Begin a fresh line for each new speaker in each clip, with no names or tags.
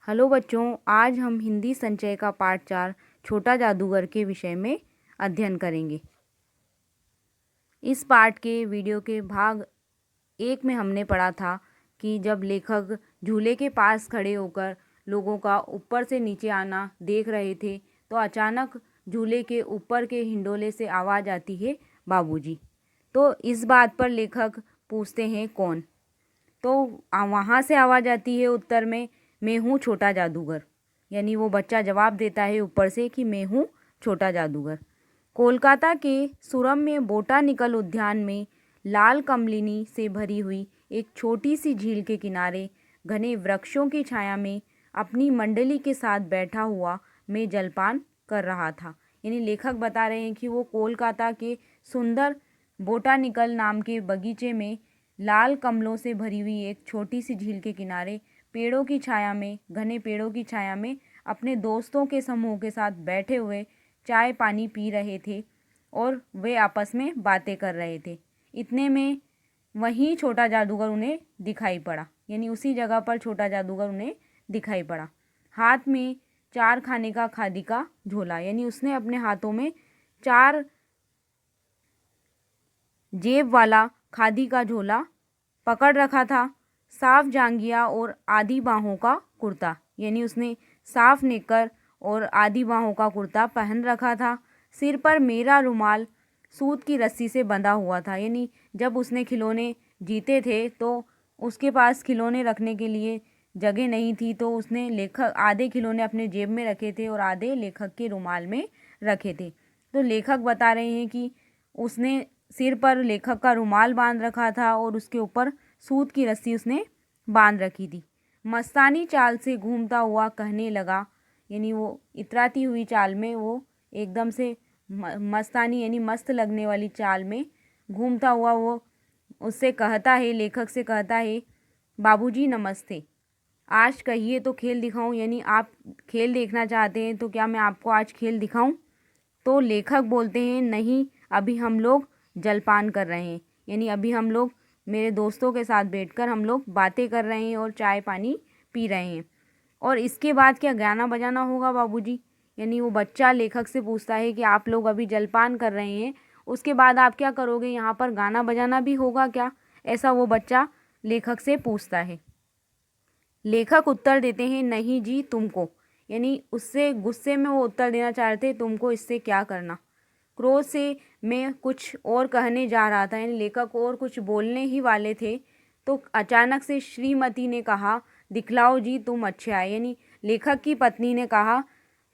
Hello बच्चों, आज हम हिंदी संचय का पाठ 4 छोटा जादूगर के विषय में अध्ययन करेंगे। इस पाठ के वीडियो के भाग 1 में हमने पढ़ा था कि जब लेखक झूले के पास खड़े होकर लोगों का ऊपर से नीचे आना देख रहे थे तो अचानक झूले के ऊपर के हिंडोले से आवाज़ आती है, बाबूजी। तो इस बात पर लेखक पूछते हैं, कौन? तो वहाँ से आवाज़ आती है उत्तर में, मैं हूँ छोटा जादूगर। यानी वो बच्चा जवाब देता है ऊपर से कि मैं हूँ छोटा जादूगर। कोलकाता के सुरम्य बोटानिकल उद्यान में लाल कमलिनी से भरी हुई एक छोटी सी झील के किनारे घने वृक्षों की छाया में अपनी मंडली के साथ बैठा हुआ मैं जलपान कर रहा था। यानी लेखक बता रहे हैं कि वो कोलकाता के सुंदर बोटानिकल नाम के बगीचे में लाल कमलों से भरी हुई एक छोटी सी झील के किनारे पेड़ों की छाया में, घने पेड़ों की छाया में अपने दोस्तों के समूह के साथ बैठे हुए चाय पानी पी रहे थे और वे आपस में बातें कर रहे थे। इतने में वहीं छोटा जादूगर उन्हें दिखाई पड़ा। यानी उसी जगह पर छोटा जादूगर उन्हें दिखाई पड़ा। हाथ में 4 खाने का खादी का झोला। यानी उसने अपने हाथों में 4 जेब वाला खादी का झोला पकड़ रखा था। साफ जांघिया और आधी बाहों का कुर्ता। यानी उसने साफ नेकर और आधी बाहों का कुर्ता पहन रखा था। सिर पर मेरा रुमाल सूत की रस्सी से बंधा हुआ था। यानी जब उसने खिलौने जीते थे तो उसके पास खिलौने रखने के लिए जगह नहीं थी, तो उसने लेखक आधे खिलौने अपने जेब में रखे थे और आधे लेखक के रुमाल में रखे थे। तो लेखक बता रहे हैं कि उसने सिर पर लेखक का रुमाल बांध रखा था और उसके ऊपर सूत की रस्सी उसने बांध रखी थी। मस्तानी चाल से घूमता हुआ कहने लगा। यानी वो इतराती हुई चाल में, वो एकदम से मस्तानी यानी मस्त लगने वाली चाल में घूमता हुआ वो उससे कहता है, लेखक से कहता है, बाबूजी नमस्ते। आज कहिए तो खेल दिखाऊं। यानी आप खेल देखना चाहते हैं तो क्या मैं आपको आज खेल दिखाऊं? तो लेखक बोलते हैं, नहीं, अभी हम लोग जलपान कर रहे हैं। यानी अभी हम लोग मेरे दोस्तों के साथ बैठकर हम लोग बातें कर रहे हैं और चाय पानी पी रहे हैं। और इसके बाद क्या गाना बजाना होगा बाबूजी? यानी वो बच्चा लेखक से पूछता है कि आप लोग अभी जलपान कर रहे हैं, उसके बाद आप क्या करोगे? यहाँ पर गाना बजाना भी होगा क्या? ऐसा वो बच्चा लेखक से पूछता है। लेखक उत्तर देते हैं, नहीं जी, तुमको। यानी उससे गुस्से में वो उत्तर देना चाहते, तुमको इससे क्या करना। क्रोध से मैं कुछ और कहने जा रहा था, यानी लेखक और कुछ बोलने ही वाले थे, तो अचानक से श्रीमती ने कहा, दिखलाओ जी, तुम अच्छे आए। यानी लेखक की पत्नी ने कहा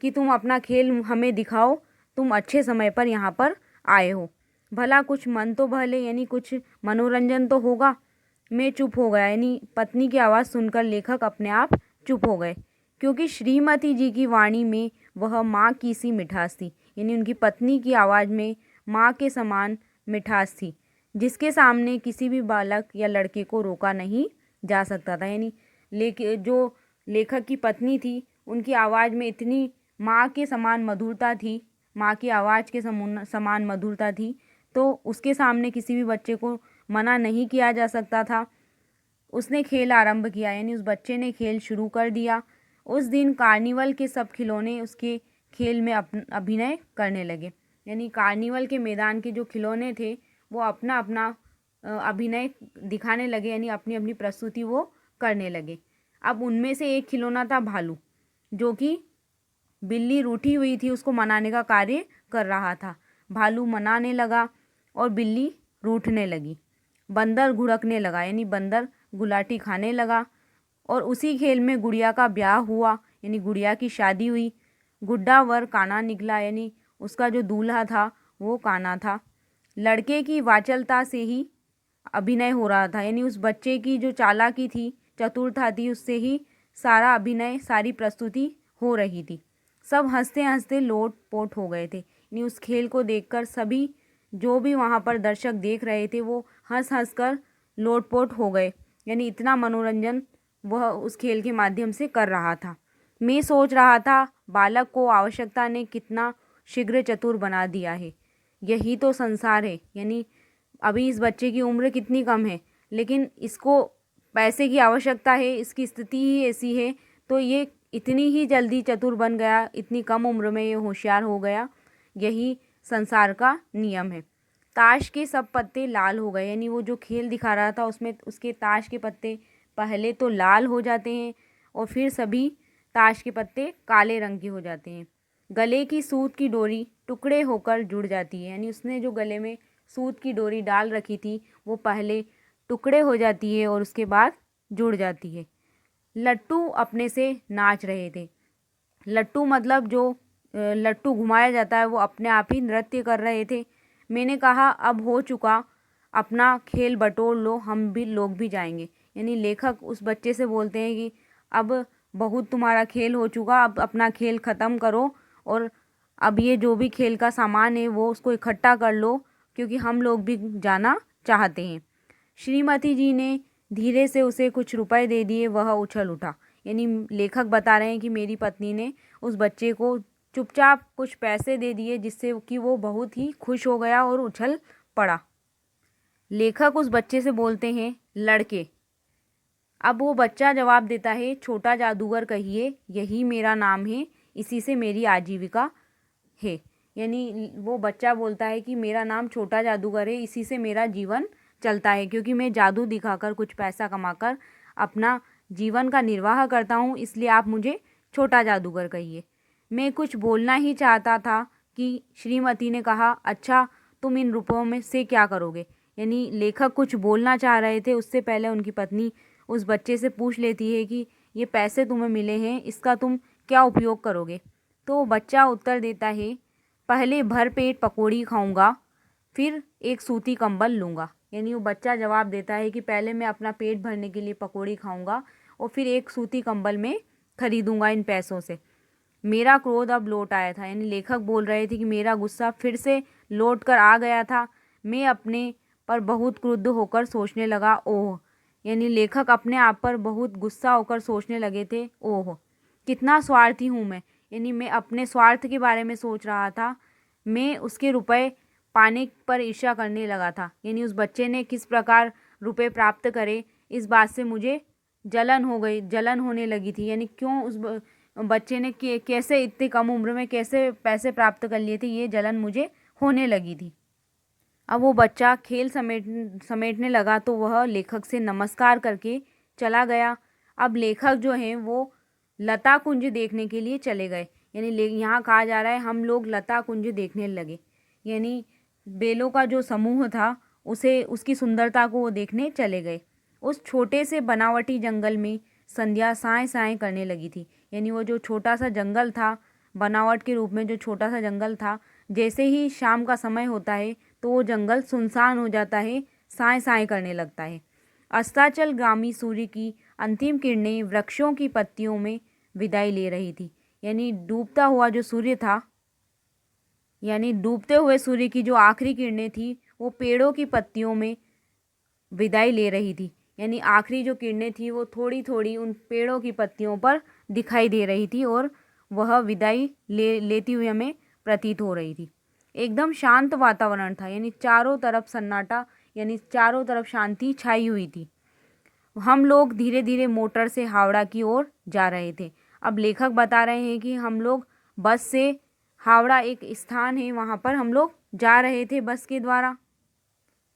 कि तुम अपना खेल हमें दिखाओ, तुम अच्छे समय पर यहाँ पर आए हो। भला कुछ मन तो बहले, यानी कुछ मनोरंजन तो होगा। मैं चुप हो गया। यानी पत्नी की आवाज़ सुनकर लेखक अपने आप चुप हो गए, क्योंकि श्रीमती जी की वाणी में वह माँ की सी मिठास थी। यानी उनकी पत्नी की आवाज़ में माँ के समान मिठास थी, जिसके सामने किसी भी बालक या लड़के को रोका नहीं जा सकता था। यानी जो लेखक की पत्नी थी, उनकी आवाज़ में इतनी माँ के समान मधुरता थी, माँ की आवाज़ के समान मधुरता थी, तो उसके सामने किसी भी बच्चे को मना नहीं किया जा सकता था। उसने खेल आरंभ किया। यानी उस बच्चे ने खेल शुरू कर दिया। उस दिन कार्निवल के सब खिलौने उसके खेल में अभिनय करने लगे। यानी कार्निवल के मैदान के जो खिलौने थे वो अपना अपना अभिनय दिखाने लगे। यानी अपनी अपनी प्रस्तुति वो करने लगे। अब उनमें से एक खिलौना था भालू, जो कि बिल्ली रूठी हुई थी उसको मनाने का कार्य कर रहा था। भालू मनाने लगा और बिल्ली रूठने लगी। बंदर घुड़कने लगा, यानी बंदर गुलाटी खाने लगा। और उसी खेल में गुड़िया का ब्याह हुआ, यानी गुड़िया की शादी हुई। गुड्डा वर काना निकला, यानी उसका जो दूल्हा था वो काना था। लड़के की वाचलता से ही अभिनय हो रहा था। यानी उस बच्चे की जो चालाकी थी, चतुरता थी, उससे ही सारा अभिनय, सारी प्रस्तुति हो रही थी। सब हंसते हंसते लोट पोट हो गए थे। यानी उस खेल को देखकर सभी जो भी वहाँ पर दर्शक देख रहे थे वो हंस हंस कर लोटपोट हो गए। यानी इतना मनोरंजन वह उस खेल के माध्यम से कर रहा था। मैं सोच रहा था, बालक को आवश्यकता ने कितना शीघ्र चतुर बना दिया है। यही तो संसार है। यानी अभी इस बच्चे की उम्र कितनी कम है, लेकिन इसको पैसे की आवश्यकता है, इसकी स्थिति ही ऐसी है, तो ये इतनी ही जल्दी चतुर बन गया, इतनी कम उम्र में ये होशियार हो गया। यही संसार का नियम है। ताश के सब पत्ते लाल हो गए, यानी वो जो खेल दिखा रहा था उसमें उसके ताश के पत्ते पहले तो लाल हो जाते हैं और फिर सभी ताश के पत्ते काले रंग के हो जाते हैं। गले की सूत की डोरी टुकड़े होकर जुड़ जाती है, यानी उसने जो गले में सूत की डोरी डाल रखी थी वो पहले टुकड़े हो जाती है और उसके बाद जुड़ जाती है। लट्टू अपने से नाच रहे थे। लट्टू मतलब जो लट्टू घुमाया जाता है वो अपने आप ही नृत्य कर रहे थे। मैंने कहा अब हो चुका, अपना खेल बटोर लो, हम भी लोग भी जाएंगे। यानी लेखक उस बच्चे से बोलते हैं कि अब बहुत तुम्हारा खेल हो चुका, अब अपना खेल ख़त्म करो और अब ये जो भी खेल का सामान है वो उसको इकट्ठा कर लो, क्योंकि हम लोग भी जाना चाहते हैं। श्रीमती जी ने धीरे से उसे कुछ रुपए दे दिए, वह उछल उठा। यानी लेखक बता रहे हैं कि मेरी पत्नी ने उस बच्चे को चुपचाप कुछ पैसे दे दिए जिससे कि वो बहुत ही खुश हो गया और उछल पड़ा। लेखक उस बच्चे से बोलते हैं, लड़के। अब वो बच्चा जवाब देता है, छोटा जादूगर कहिए, यही मेरा नाम है, इसी से मेरी आजीविका है। यानी वो बच्चा बोलता है कि मेरा नाम छोटा जादूगर है, इसी से मेरा जीवन चलता है, क्योंकि मैं जादू दिखाकर कुछ पैसा कमाकर अपना जीवन का निर्वाह करता हूँ, इसलिए आप मुझे छोटा जादूगर कहिए। मैं कुछ बोलना ही चाहता था कि श्रीमती ने कहा, अच्छा तुम इन रुपयों में से क्या करोगे। यानी लेखक कुछ बोलना चाह रहे थे, उससे पहले उनकी पत्नी उस बच्चे से पूछ लेती है कि ये पैसे तुम्हें मिले हैं, इसका तुम क्या उपयोग करोगे। तो बच्चा उत्तर देता है, पहले भर पेट पकौड़ी खाऊंगा, फिर एक सूती कंबल लूँगा। यानी वो बच्चा जवाब देता है कि पहले मैं अपना पेट भरने के लिए पकौड़ी खाऊंगा और फिर एक सूती कंबल में खरीदूंगा इन पैसों से। मेरा क्रोध अब लौट आया था। यानी लेखक बोल रहे थे कि मेरा गुस्सा फिर से लौट कर आ गया था। मैं अपने पर बहुत क्रुद्ध होकर सोचने लगा, ओह। यानी लेखक अपने आप पर बहुत गुस्सा होकर सोचने लगे थे, ओह कितना स्वार्थी हूँ मैं। यानी मैं अपने स्वार्थ के बारे में सोच रहा था, मैं उसके रुपए पाने पर ईर्ष्या करने लगा था। यानी उस बच्चे ने किस प्रकार रुपए प्राप्त करे, इस बात से मुझे जलन हो गई, जलन होने लगी थी। यानी क्यों उस बच्चे ने कैसे इतनी कम उम्र में कैसे पैसे प्राप्त कर लिए थे, ये जलन मुझे होने लगी थी। अब वो बच्चा खेल समेटने लगा तो वह लेखक से नमस्कार करके चला गया। अब लेखक जो हैं वो लता कुंज देखने के लिए चले गए। यानी यहाँ कहा जा रहा है हम लोग लता कुंज देखने लगे। यानी बेलों का जो समूह था उसे उसकी सुंदरता को वो देखने चले गए। उस छोटे से बनावटी जंगल में संध्या साएं साएं करने लगी थी। यानी वो जो छोटा सा जंगल था, बनावट के रूप में जो छोटा सा जंगल था, जैसे ही शाम का समय होता है तो वो जंगल सुनसान हो जाता है, साएं साएं करने लगता है। अस्ताचलगामी सूर्य की अंतिम किरणें वृक्षों की पत्तियों में विदाई ले रही थी। यानी डूबता हुआ जो सूर्य था, यानी डूबते हुए सूर्य की जो आखिरी किरणें थी वो पेड़ों की पत्तियों में विदाई ले रही थी। यानी आखिरी जो किरणें थी वो थोड़ी थोड़ी उन पेड़ों की पत्तियों पर दिखाई दे रही थी और वह विदाई लेती हुई हमें प्रतीत हो रही थी। एकदम शांत वातावरण था, यानी चारों तरफ सन्नाटा, यानी चारों तरफ शांति छाई हुई थी। हम लोग धीरे धीरे मोटर से हावड़ा की ओर जा रहे थे। अब लेखक बता रहे हैं कि हम लोग बस से हावड़ा एक स्थान है वहाँ पर हम लोग जा रहे थे बस के द्वारा।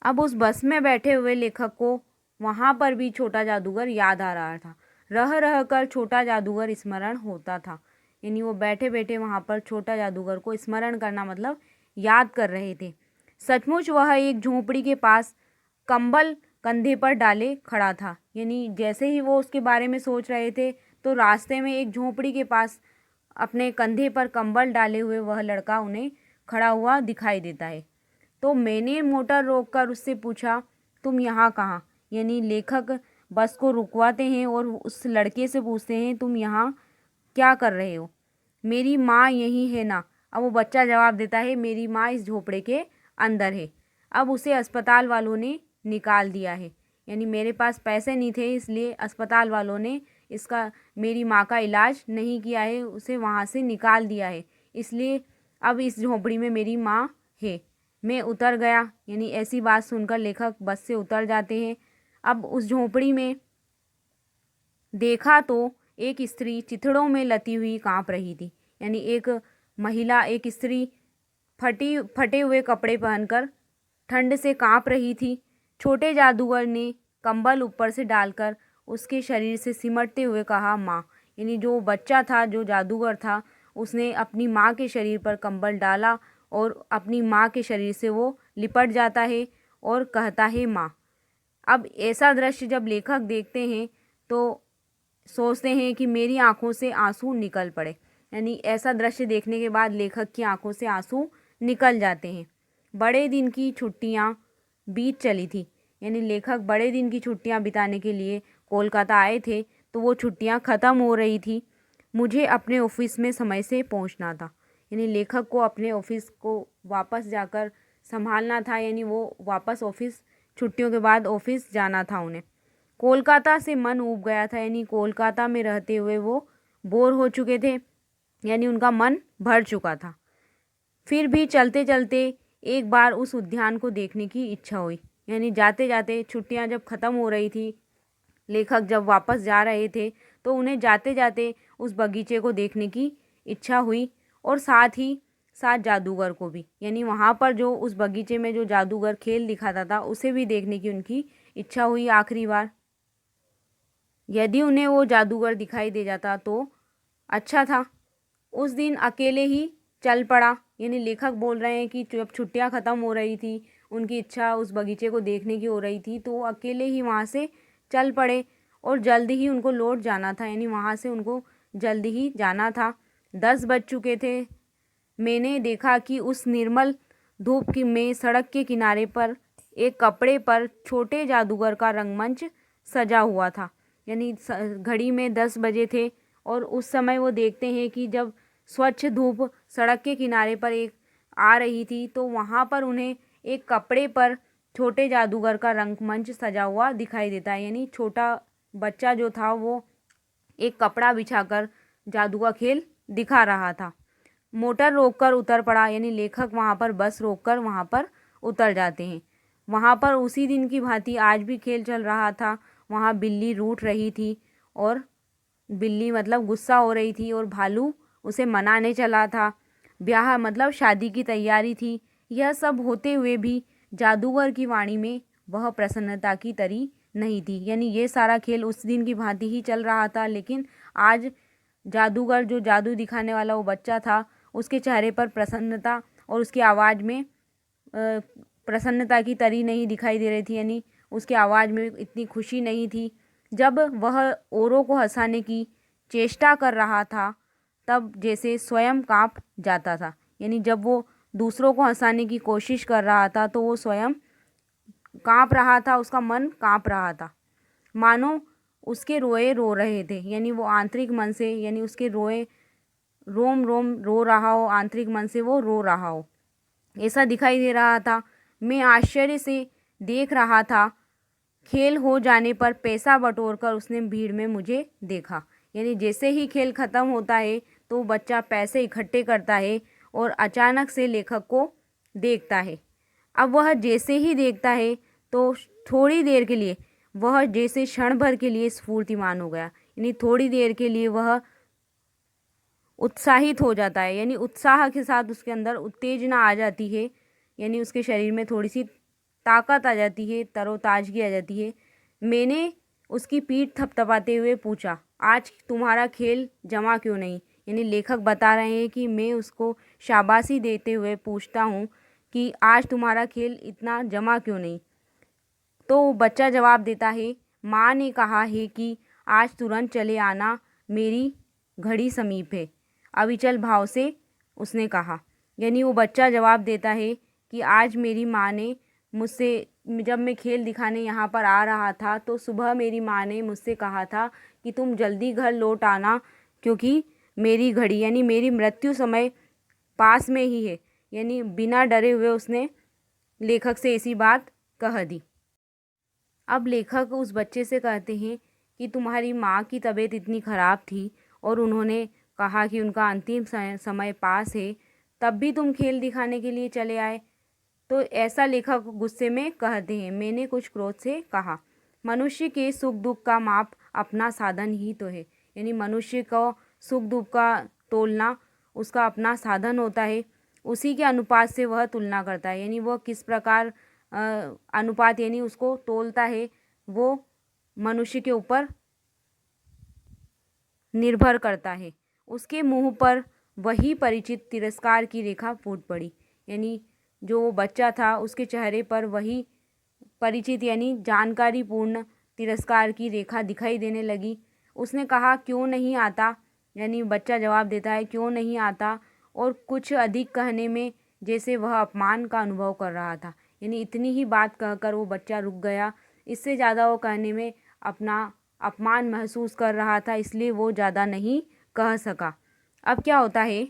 अब उस बस में बैठे हुए लेखक को वहाँ पर भी छोटा जादूगर याद आ रहा था। रह रह कर छोटा जादूगर स्मरण होता था। यानी वो बैठे बैठे वहाँ पर छोटा जादूगर को स्मरण करना मतलब याद कर रहे थे। सचमुच वह एक झोपड़ी के पास कंबल कंधे पर डाले खड़ा था। यानी जैसे ही वो उसके बारे में सोच रहे थे तो रास्ते में एक झोपड़ी के पास अपने कंधे पर कंबल डाले हुए वह लड़का उन्हें खड़ा हुआ दिखाई देता है। तो मैंने मोटर रोककर उससे पूछा, तुम यहाँ कहाँ। यानी लेखक बस को रुकवाते हैं और उस लड़के से पूछते हैं, तुम यहाँ क्या कर रहे हो। मेरी माँ यही है ना। अब वो बच्चा जवाब देता है, मेरी माँ इस झोपड़े के अंदर है। अब उसे अस्पताल वालों ने निकाल दिया है। यानी मेरे पास पैसे नहीं थे इसलिए अस्पताल वालों ने इसका मेरी माँ का इलाज नहीं किया है, उसे वहाँ से निकाल दिया है, इसलिए अब इस झोपड़ी में मेरी माँ है। मैं उतर गया। यानी ऐसी बात सुनकर लेखक बस से उतर जाते हैं। अब उस झोपड़ी में देखा तो एक स्त्री चिथड़ों में लती हुई काँप रही थी। यानी एक महिला, एक स्त्री फटे हुए कपड़े पहनकर ठंड से काँप रही थी। छोटे जादूगर ने कंबल ऊपर से डालकर उसके शरीर से सिमटते हुए कहा, माँ। यानी जो बच्चा था, जो जादूगर था, उसने अपनी माँ के शरीर पर कंबल डाला और अपनी माँ के शरीर से वो लिपट जाता है और कहता है, माँ। अब ऐसा दृश्य जब लेखक देखते हैं तो सोचते हैं कि मेरी आंखों से आंसू निकल पड़े। यानी ऐसा दृश्य देखने के बाद लेखक की आंखों से आंसू निकल जाते हैं। बड़े दिन की छुट्टियां बीत चली थी। यानी लेखक बड़े दिन की छुट्टियां बिताने के लिए कोलकाता आए थे, तो वो छुट्टियां ख़त्म हो रही थी। मुझे अपने ऑफिस में समय से पहुंचना था। यानी लेखक को अपने ऑफिस को वापस जाकर संभालना था। यानी वो वापस ऑफिस, छुट्टियों के बाद ऑफिस जाना था उन्हें। कोलकाता से मन ऊब गया था। यानी कोलकाता में रहते हुए वो बोर हो चुके थे। यानी उनका मन भर चुका था। फिर भी चलते चलते एक बार उस उद्यान को देखने की इच्छा हुई। यानी जाते जाते, छुट्टियां जब ख़त्म हो रही थी, लेखक जब वापस जा रहे थे, तो उन्हें जाते जाते उस बगीचे को देखने की इच्छा हुई और साथ ही साथ जादूगर को भी। यानी वहाँ पर जो उस बगीचे में जो जादूगर खेल दिखाता था, उसे भी देखने की उनकी इच्छा हुई आखिरी बार। यदि उन्हें वो जादूगर दिखाई दे जाता तो अच्छा था। उस दिन अकेले ही चल पड़ा। यानी लेखक बोल रहे हैं कि जब छुट्टियां ख़त्म हो रही थी, उनकी इच्छा उस बगीचे को देखने की हो रही थी, तो वो अकेले ही वहाँ से चल पड़े और जल्दी ही उनको लौट जाना था। यानी वहाँ से उनको जल्दी ही जाना था। 10 बज चुके थे। मैंने देखा कि उस निर्मल धूप की में सड़क के किनारे पर एक कपड़े पर छोटे जादूगर का रंगमंच सजा हुआ था। यानी घड़ी में 10 बजे थे और उस समय वो देखते हैं कि जब स्वच्छ धूप सड़क के किनारे पर एक आ रही थी, तो वहाँ पर उन्हें एक कपड़े पर छोटे जादूगर का रंगमंच सजा हुआ दिखाई देता है। यानी छोटा बच्चा जो था वो एक कपड़ा बिछाकर जादू का खेल दिखा रहा था। मोटर रोककर उतर पड़ा। यानी लेखक वहाँ पर बस रोककर वहाँ पर उतर जाते हैं। वहाँ पर उसी दिन की भांति आज भी खेल चल रहा था। वहाँ बिल्ली रूठ रही थी और बिल्ली मतलब गुस्सा हो रही थी और भालू उसे मनाने चला था। ब्याह मतलब शादी की तैयारी थी। यह सब होते हुए भी जादूगर की वाणी में वह प्रसन्नता की तरी नहीं थी। यानी ये सारा खेल उस दिन की भांति ही चल रहा था, लेकिन आज जादूगर, जो जादू दिखाने वाला वो बच्चा था, उसके चेहरे पर प्रसन्नता और उसकी आवाज़ में प्रसन्नता की तरी नहीं दिखाई दे रही थी। यानी उसकी आवाज़ में इतनी खुशी नहीं थी। जब वह औरों को हंसाने की चेष्टा कर रहा था, तब जैसे स्वयं कांप जाता था। यानी जब वो दूसरों को हंसाने की कोशिश कर रहा था, तो वो स्वयं कांप रहा था, उसका मन कांप रहा था, मानो उसके रोए रो रहे थे। यानी वो आंतरिक मन से, यानी उसके रोए रोम रोम रो रहा हो, आंतरिक मन से वो रो रहा हो, ऐसा दिखाई दे रहा था। मैं आश्चर्य से देख रहा था। खेल हो जाने पर पैसा बटोरकर उसने भीड़ में मुझे देखा। यानी जैसे ही खेल ख़त्म होता है तो बच्चा पैसे इकट्ठे करता है और अचानक से लेखक को देखता है। अब वह जैसे ही देखता है तो थोड़ी देर के लिए वह जैसे क्षण भर के लिए स्फूर्तिमान हो गया। यानी थोड़ी देर के लिए वह उत्साहित हो जाता है। यानी उत्साह के साथ उसके अंदर उत्तेजना आ जाती है। यानी उसके शरीर में थोड़ी सी ताकत आ जाती है, तरोताजगी आ जाती है। मैंने उसकी पीठ थपथपाते हुए पूछा, आज तुम्हारा खेल जमा क्यों नहीं? यानी लेखक बता रहे हैं कि मैं उसको शाबाशी देते हुए पूछता हूँ कि आज तुम्हारा खेल इतना जमा क्यों नहीं? तो बच्चा जवाब देता है, माँ ने कहा है कि आज तुरंत चले आना, मेरी घड़ी समीप है, अविचल भाव से उसने कहा। यानी वो बच्चा जवाब देता है कि आज मेरी माँ ने मुझसे, जब मैं खेल दिखाने यहाँ पर आ रहा था, तो सुबह मेरी माँ ने मुझसे कहा था कि तुम जल्दी घर लौट आना, क्योंकि मेरी घड़ी यानी मेरी मृत्यु समय पास में ही है। यानी बिना डरे हुए उसने लेखक से ऐसी बात कह दी। अब लेखक उस बच्चे से कहते हैं कि तुम्हारी माँ की तबीयत इतनी ख़राब थी और उन्होंने कहा कि उनका अंतिम समय पास है, तब भी तुम खेल दिखाने के लिए चले आए। तो ऐसा लेखक गुस्से में कहते हैं, मैंने कुछ क्रोध से कहा, मनुष्य के सुख दुख का माप अपना साधन ही तो है। यानी मनुष्य को सुख दुख का तोलना उसका अपना साधन होता है, उसी के अनुपात से वह तुलना करता है। यानी वह किस प्रकार अनुपात यानी उसको तोलता है वो मनुष्य के ऊपर निर्भर करता है। उसके मुंह पर वही परिचित तिरस्कार की रेखा फूट पड़ी। यानी जो वो बच्चा था उसके चेहरे पर वही परिचित यानी जानकारीपूर्ण तिरस्कार की रेखा दिखाई देने लगी। उसने कहा क्यों नहीं आता, यानी बच्चा जवाब देता है क्यों नहीं आता, और कुछ अधिक कहने में जैसे वह अपमान का अनुभव कर रहा था। यानी इतनी ही बात कहकर वो बच्चा रुक गया। इससे ज़्यादा वो कहने में अपना अपमान महसूस कर रहा था, इसलिए वो ज़्यादा नहीं कह सका। अब क्या होता है,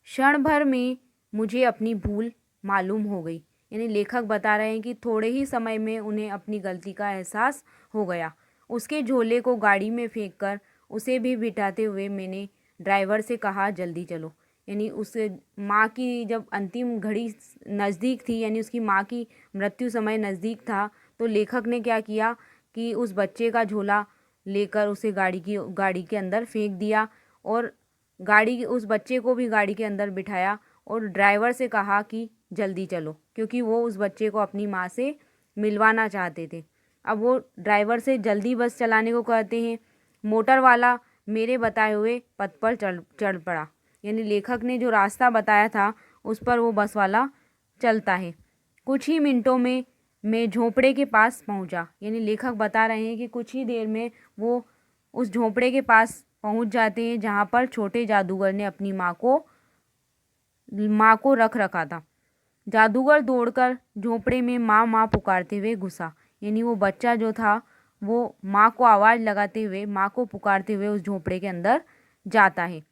क्षण भर में मुझे अपनी भूल मालूम हो गई। यानी लेखक बता रहे हैं कि थोड़े ही समय में उन्हें अपनी गलती का एहसास हो गया। उसके झोले को गाड़ी में फेंककर उसे भी बिठाते हुए मैंने ड्राइवर से कहा जल्दी चलो। यानी उस माँ की जब अंतिम घड़ी नज़दीक थी, यानी उसकी माँ की मृत्यु समय नज़दीक था, तो लेखक ने क्या किया कि उस बच्चे का झोला लेकर उसे गाड़ी के अंदर फेंक दिया और उस बच्चे को भी गाड़ी के अंदर बिठाया और ड्राइवर से कहा कि जल्दी चलो, क्योंकि वो उस बच्चे को अपनी माँ से मिलवाना चाहते थे। अब वो ड्राइवर से जल्दी बस चलाने को कहते हैं। मोटर वाला मेरे बताए हुए पथ पर चढ़ पड़ा। यानी लेखक ने जो रास्ता बताया था उस पर वो बस वाला चलता है। कुछ ही मिनटों में मैं झोंपड़े के पास पहुंचा। यानी लेखक बता रहे हैं कि कुछ ही देर में वो उस झोंपड़े के पास पहुंच जाते हैं जहां पर छोटे जादूगर ने अपनी माँ को रख रखा था। जादूगर दौड़कर झोंपड़े में माँ माँ पुकारते हुए घुसा। यानी वो बच्चा जो था वो माँ को आवाज़ लगाते हुए, माँ को पुकारते हुए उस झोंपड़े के अंदर जाता है।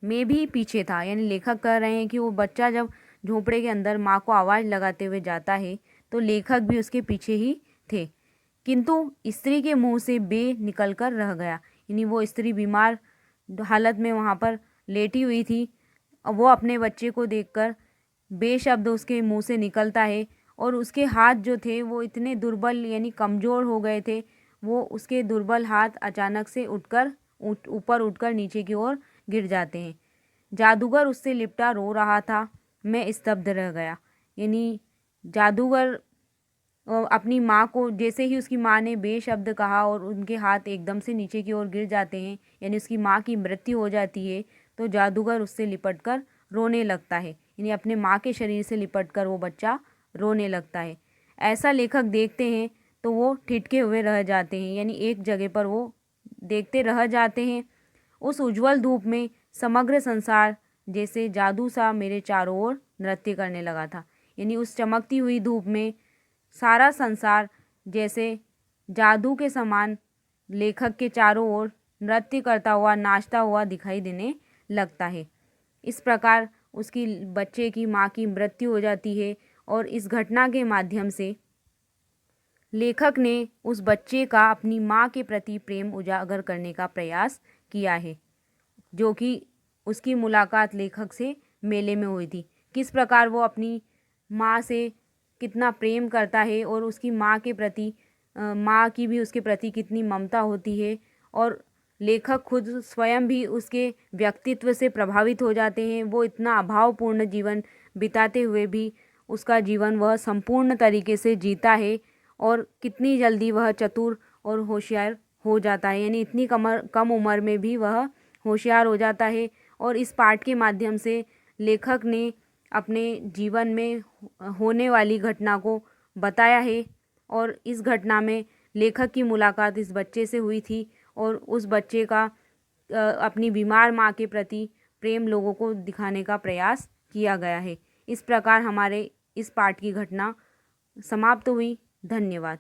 मैं भी पीछे था। यानी लेखक कह रहे हैं कि वो बच्चा जब झोंपड़े के अंदर माँ को आवाज़ लगाते हुए जाता है तो लेखक भी उसके पीछे ही थे, किंतु स्त्री के मुंह से बे निकल कर रह गया। यानी वो स्त्री बीमार हालत में वहाँ पर लेटी हुई थी। वो अपने बच्चे को देखकर बेशब्द उसके मुंह से निकलता है और उसके हाथ जो थे वो इतने दुर्बल यानी कमज़ोर हो गए थे। वो उसके दुर्बल हाथ अचानक से ऊपर उठकर नीचे की ओर गिर जाते हैं। जादूगर उससे लिपटा रो रहा था। मैं स्तब्ध रह गया। यानी जादूगर अपनी माँ को, जैसे ही उसकी माँ ने बेशब्द कहा और उनके हाथ एकदम से नीचे की ओर गिर जाते हैं, यानी उसकी माँ की मृत्यु हो जाती है, तो जादूगर उससे लिपटकर रोने लगता है। यानी अपने माँ के शरीर से लिपटकर वो बच्चा रोने लगता है। ऐसा लेखक देखते हैं तो वो ठिठके हुए रह जाते हैं। यानी एक जगह पर वो देखते रह जाते हैं। उस उज्जवल धूप में समग्र संसार जैसे जादू सा मेरे चारों ओर नृत्य करने लगा था। यानी उस चमकती हुई धूप में सारा संसार जैसे जादू के समान लेखक के चारों ओर नृत्य करता हुआ, नाचता हुआ दिखाई देने लगता है। इस प्रकार उसकी बच्चे की माँ की मृत्यु हो जाती है और इस घटना के माध्यम से लेखक ने उस बच्चे का अपनी माँ के प्रति प्रेम उजागर करने का प्रयास किया है, जो कि उसकी मुलाकात लेखक से मेले में हुई थी। किस प्रकार वो अपनी माँ से कितना प्रेम करता है और उसकी माँ के प्रति माँ की भी उसके प्रति कितनी ममता होती है, और लेखक खुद स्वयं भी उसके व्यक्तित्व से प्रभावित हो जाते हैं। वो इतना अभावपूर्ण जीवन बिताते हुए भी उसका जीवन वह संपूर्ण तरीके से जीता है और कितनी जल्दी वह चतुर और होशियार हो जाता है। यानी इतनी कम उम्र में भी वह होशियार हो जाता है। और इस पाठ के माध्यम से लेखक ने अपने जीवन में होने वाली घटना को बताया है और इस घटना में लेखक की मुलाकात इस बच्चे से हुई थी और उस बच्चे का अपनी बीमार माँ के प्रति प्रेम लोगों को दिखाने का प्रयास किया गया है। इस प्रकार हमारे इस पाठ की घटना समाप्त हुई। धन्यवाद।